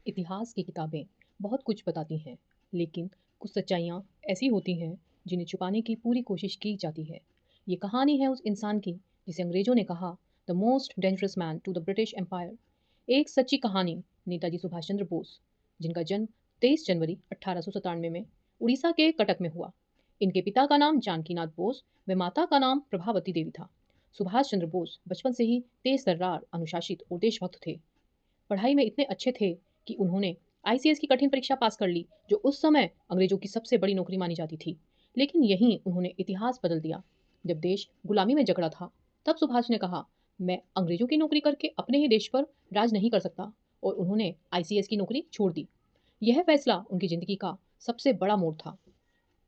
इतिहास की किताबें बहुत कुछ बताती हैं, लेकिन कुछ सच्चाइयाँ ऐसी होती हैं जिन्हें छुपाने की पूरी कोशिश की जाती है। ये कहानी है उस इंसान की जिसे अंग्रेजों ने कहा the most dangerous man to the British Empire. एक सच्ची कहानी नेताजी सुभाष चंद्र बोस, जिनका जन्म 23 जनवरी 1897 में उड़ीसा के कटक में हुआ। इनके पिता का नाम जानकीनाथ बोस व माता का नाम प्रभावती देवी था। सुभाष चंद्र बोस बचपन से ही तेज तर्रार, अनुशासित और देशभक्त थे। पढ़ाई में इतने अच्छे थे कि उन्होंने आईसीएस की कठिन परीक्षा पास कर ली, जो उस समय अंग्रेजों की सबसे बड़ी नौकरी मानी जाती थी। लेकिन यहीं उन्होंने इतिहास बदल दिया। जब देश गुलामी में जकड़ा था, तब सुभाष ने कहा, मैं अंग्रेजों की नौकरी करके अपने ही देश पर राज नहीं कर सकता, और उन्होंने आईसीएस की नौकरी छोड़ दी। यह फैसला उनकी जिंदगी का सबसे बड़ा मोड़ था।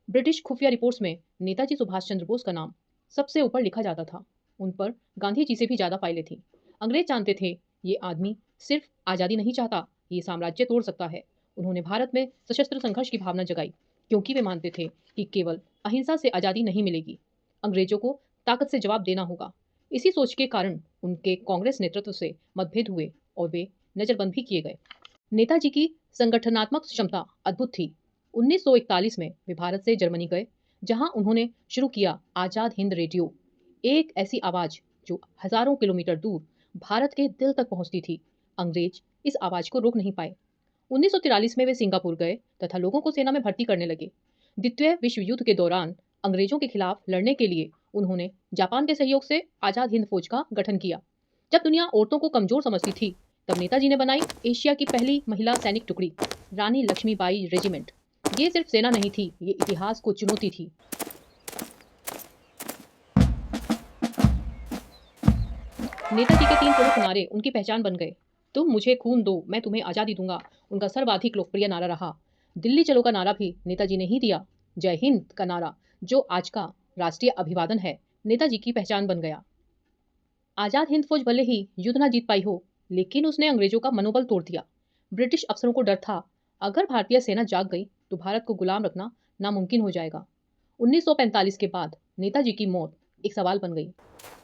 ब्रिटिश खुफिया रिपोर्ट्स में नेताजी सुभाष चंद्र बोस का नाम सबसे ऊपर लिखा जाता था। उन पर गांधी जी से भी ज्यादा फाइलें थी। अंग्रेज जानते थे ये आदमी सिर्फ आज़ादी नहीं चाहता, ये साम्राज्य तोड़ सकता है। उन्होंने भारत में सशस्त्र संघर्ष की भावना जगाई, क्योंकि वे मानते थे कि केवल अहिंसा से आज़ादी नहीं मिलेगी, अंग्रेजों को ताकत से जवाब देना होगा। इसी सोच के कारण उनके कांग्रेस नेतृत्व से मतभेद हुए और वे नजरबंद भी किए गए। नेताजी की संगठनात्मक क्षमता अद्भुत थी। 1941 में वे भारत से जर्मनी गए, जहां उन्होंने शुरू किया आजाद हिंद रेडियो, एक ऐसी आवाज जो हजारों किलोमीटर दूर भारत के दिल तक पहुंचती थी। अंग्रेज इस आवाज को रोक नहीं पाए। 1943 में वे सिंगापुर गए तथा लोगों को सेना में भर्ती करने लगे। द्वितीय विश्व युद्ध के दौरान अंग्रेजों के खिलाफ लड़ने के लिए उन्होंने जापान के सहयोग से आजाद हिंद फौज का गठन किया। जब दुनिया औरतों को कमजोर समझती थी, तब नेताजी ने बनाई एशिया की पहली महिला सैनिक टुकड़ी, रानी लक्ष्मीबाई रेजिमेंट। ये सिर्फ सेना नहीं थी, ये इतिहास को चुनौती थी। नेताजी के तीन प्रमुख नारे उनकी पहचान बन गए। तुम मुझे खून दो, मैं तुम्हें आजादी दूंगा उनका सर्वाधिक लोकप्रिय नारा रहा। दिल्ली चलो का नारा भी नेताजी ने ही दिया। जय हिंद का नारा, जो आज का राष्ट्रीय अभिवादन है, नेताजी की पहचान बन गया। आजाद हिंद फौज भले ही युद्ध ना जीत पाई हो, लेकिन उसने अंग्रेजों का मनोबल तोड़ दिया। ब्रिटिश अफसरों को डर था, अगर भारतीय सेना जाग गई तो भारत को गुलाम रखना नामुमकिन हो जाएगा। 1945 के बाद नेताजी की मौत एक सवाल बन गई।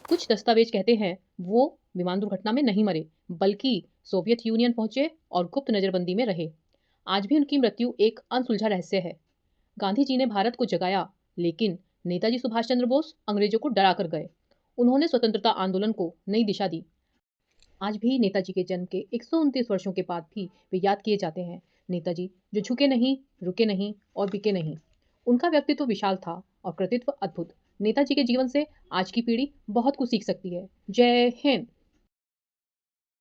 कुछ दस्तावेज कहते हैं वो विमान दुर्घटना में नहीं मरे, बल्कि सोवियत यूनियन पहुंचे और गुप्त नजरबंदी में रहे। आज भी उनकी मृत्यु एक अनसुलझा रहस्य है। गांधी जी ने भारत को जगाया, लेकिन नेताजी सुभाष चंद्र बोस अंग्रेजों को डरा कर गए। उन्होंने स्वतंत्रता आंदोलन को नई दिशा दी। आज भी नेताजी के जन्म के 129 वर्षों के बाद भी वे याद किए जाते हैं। नेताजी जो झुके नहीं, रुके नहीं और बिके नहीं। उनका व्यक्तित्व विशाल था और कृतित्व अद्भुत। नेताजी के जीवन से आज की पीढ़ी बहुत कुछ सीख सकती है। जय हिंद।